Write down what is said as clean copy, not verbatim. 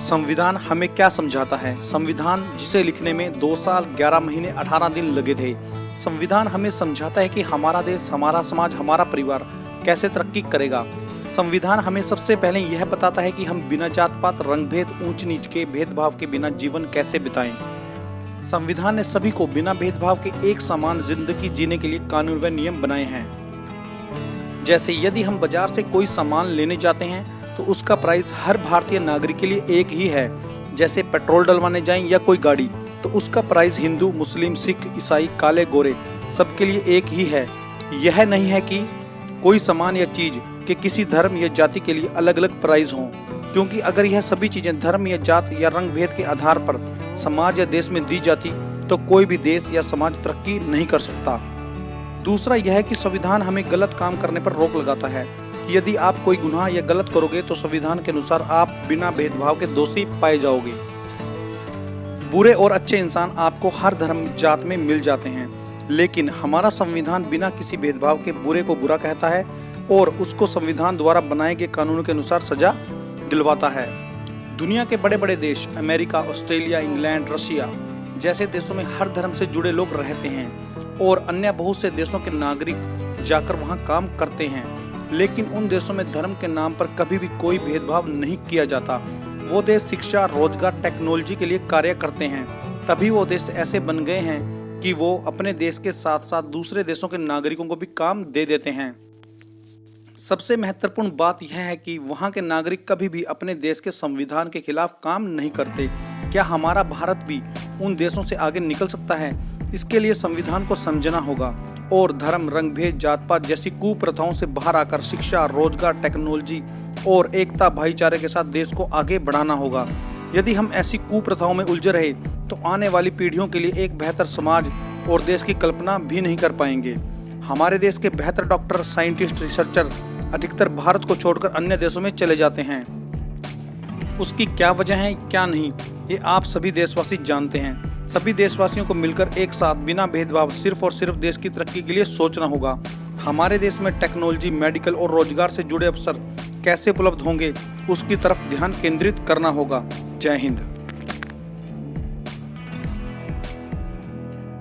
संविधान हमें क्या समझाता है? संविधान जिसे लिखने में 2 साल 11 महीने 18 दिन लगे थे। संविधान हमें समझाता है कि हमारा देश, हमारा समाज, हमारा परिवार कैसे तरक्की करेगा। संविधान हमें सबसे पहले यह बताता है कि हम बिना जात पात, रंग भेद, ऊंच नीच के भेदभाव के बिना जीवन कैसे बिताएं। संविधान ने सभी को बिना भेदभाव के एक समान जिंदगी जीने के लिए कानून व नियम बनाए हैं। जैसे यदि हम बाजार से कोई सामान लेने जाते हैं तो उसका प्राइस हर भारतीय नागरिक के लिए एक ही है। जैसे पेट्रोल डलवाने जाएं या कोई गाड़ी, तो उसका प्राइस हिंदू, मुस्लिम, सिख, ईसाई, काले, गोरे सबके लिए एक ही है। यह नहीं है कि कोई सामान या चीज के किसी धर्म या जाति के लिए अलग अलग प्राइस हों, क्योंकि अगर यह सभी चीजें धर्म या जात या रंग भेद के आधार पर समाज या देश में दी जाती तो कोई भी देश या समाज तरक्की नहीं कर सकता। दूसरा यह है कि संविधान हमें गलत काम करने पर रोक लगाता है। यदि आप कोई गुनाह या गलत करोगे तो संविधान के अनुसार आप बिना भेदभाव के दोषी पाए जाओगे। बुरे और अच्छे इंसान आपको हर धर्म जात में मिल जाते हैं, लेकिन हमारा संविधान बिना किसी भेदभाव के बुरे को बुरा कहता है और उसको संविधान द्वारा बनाए गए कानूनों के अनुसार सजा दिलवाता है। दुनिया के बड़े बड़े देश, अमेरिका, ऑस्ट्रेलिया, इंग्लैंड, रशिया जैसे देशों में हर धर्म से जुड़े लोग रहते हैं और अन्य बहुत से देशों के नागरिक जाकर वहां काम करते हैं, लेकिन उन देशों में धर्म के नाम पर कभी भी कोई भेदभाव नहीं किया जाता। वो देश शिक्षा, रोजगार, टेक्नोलॉजी के लिए कार्य करते हैं। तभी वो देश ऐसे बन गए हैं कि वो अपने देश के साथ साथ दूसरे देशों के नागरिकों को भी काम दे देते हैं। सबसे महत्वपूर्ण बात यह है कि वहाँ के नागरिक कभी भी अपने देश के संविधान के खिलाफ काम नहीं करते। क्या हमारा भारत भी उन देशों से आगे निकल सकता है? इसके लिए संविधान को समझना होगा और धर्म, रंग भेद, जात पात जैसी कुप्रथाओं से बाहर आकर शिक्षा, रोजगार, टेक्नोलॉजी और एकता, भाईचारे के साथ देश को आगे बढ़ाना होगा। यदि हम ऐसी कुप्रथाओं में उलझे रहे तो आने वाली पीढ़ियों के लिए एक बेहतर समाज और देश की कल्पना भी नहीं कर पाएंगे। हमारे देश के बेहतर डॉक्टर, साइंटिस्ट, रिसर्चर अधिकतर भारत को छोड़कर अन्य देशों में चले जाते हैं। उसकी क्या वजह है, क्या नहीं, ये आप सभी देशवासी जानते हैं। सभी देशवासियों को मिलकर एक साथ बिना भेदभाव सिर्फ और सिर्फ देश की तरक्की के लिए सोचना होगा। हमारे देश में टेक्नोलॉजी, मेडिकल और रोजगार से जुड़े अवसर कैसे उपलब्ध होंगे, उसकी तरफ ध्यान केंद्रित करना होगा। जय हिंद।